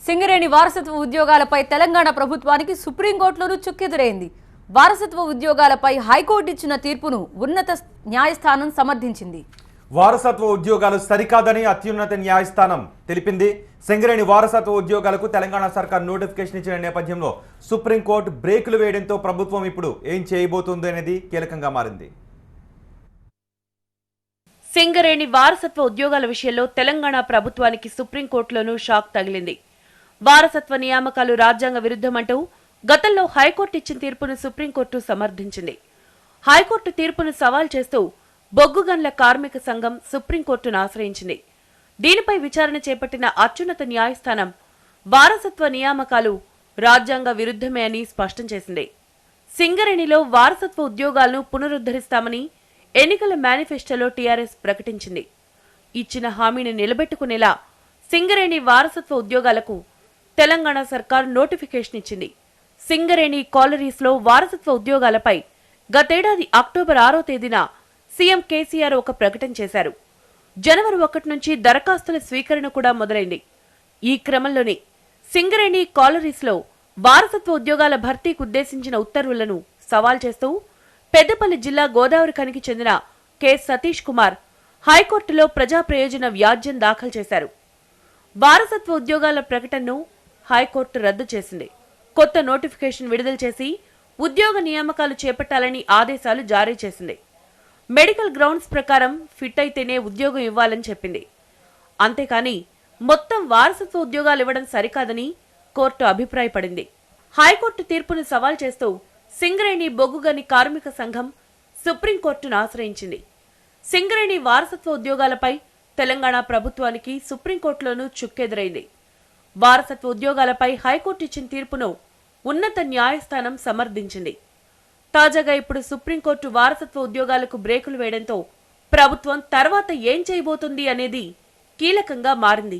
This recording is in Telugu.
సింగరేణి వారసత్వ ఉద్యోగాలపై తెలంగాణ ప్రభుత్వానికి సుప్రీంకోర్టులోనూ చుక్కెదురైంది. వారసత్వ ఉద్యోగాలపై హైకోర్టు ఇచ్చిన తీర్పును ఉన్నత న్యాయస్థానం సమర్థించింది. వారసత్వ ఉద్యోగాలు సరికాదని అత్యున్నత న్యాయస్థానం తెలిపింది. సింగరేణి వారసత్వ ఉద్యోగాలకు తెలంగాణ సర్కార్ నోటిఫికేషన్ ఇచ్చిన నేపథ్యంలో సుప్రీంకోర్టు బ్రేకులు వేయడంతో ప్రభుత్వం ఇప్పుడు ఏం చేయబోతుంది అనేది కీలకంగా మారింది. సింగరేణి వారసత్వ ఉద్యోగాల విషయంలో తెలంగాణ ప్రభుత్వానికి సుప్రీంకోర్టులోనూ షాక్ తగిలింది. వారసత్వ నియామకాలు రాజ్యాంగ విరుద్ధమంటూ గతంలో హైకోర్టు ఇచ్చిన తీర్పును సుప్రీంకోర్టు సమర్థించింది. హైకోర్టు తీర్పును సవాల్ చేస్తూ బొగ్గుగన్ల కార్మిక సంఘం సుప్రీంకోర్టును ఆశ్రయించింది. దీనిపై విచారణ చేపట్టిన అత్యున్నత న్యాయస్థానం వారసత్వ నియామకాలు రాజ్యాంగ విరుద్ధమే అని స్పష్టం చేసింది. సింగరేణిలో వారసత్వ ఉద్యోగాలను పునరుద్ధరిస్తామని ఎన్నికల మేనిఫెస్టోలో టీఆర్ఎస్ ప్రకటించింది. ఇచ్చిన హామీని నిలబెట్టుకునేలా సింగరేణి వారసత్వ ఉద్యోగాలకు తెలంగాణ సర్కార్ నోటిఫికేషన్ ఇచ్చింది. సింగరేణి కాలరీస్లో వారసత్వ ఉద్యోగాలపై గతేడాది అక్టోబర్ 6వ తేదీన సీఎం కేసీఆర్ ఒక ప్రకటన చేశారు. జనవరి 1 నుంచి దరఖాస్తుల స్వీకరణ కూడా మొదలైంది. ఈ క్రమంలోనే సింగరేణి కాలరీస్లో వారసత్వ ఉద్యోగాల భర్తీకి ఉద్దేశించిన ఉత్తర్వులను సవాల్ చేస్తూ పెద్దపల్లి జిల్లా గోదావరి ఖనికి చెందిన కె సతీష్ కుమార్ హైకోర్టులో ప్రజా ప్రయోజన వ్యాజ్యం దాఖలు చేశారు. వారసత్వ ఉద్యోగాల ప్రకటనను హైకోర్టు రద్దు చేసింది. కొత్త నోటిఫికేషన్ విడుదల చేసి ఉద్యోగ నియామకాలు చేపట్టాలని ఆదేశాలు జారీ చేసింది. మెడికల్ గ్రౌండ్స్ ప్రకారం ఫిట్ అయితేనే ఉద్యోగం ఇవ్వాలని చెప్పింది. అంతేకాని మొత్తం వారసత్వ ఉద్యోగాలు ఇవ్వడం సరికాదని కోర్టు అభిప్రాయపడింది. హైకోర్టు తీర్పును సవాల్ చేస్తూ సింగరేణి బొగ్గుగని కార్మిక సంఘం సుప్రీంకోర్టును ఆశ్రయించింది. సింగరేణి వారసత్వ ఉద్యోగాలపై తెలంగాణ ప్రభుత్వానికి సుప్రీంకోర్టులోనూ చుక్కెదురైంది. వారసత్వ ఉద్యోగాలపై హైకోర్టు ఇచ్చిన తీర్పును ఉన్నత న్యాయస్థానం సమర్థించింది. తాజాగా ఇప్పుడు సుప్రీంకోర్టు వారసత్వ ఉద్యోగాలకు బ్రేకులు వేయడంతో ప్రభుత్వం తర్వాత ఏం చేయబోతుంది అనేది కీలకంగా మారింది.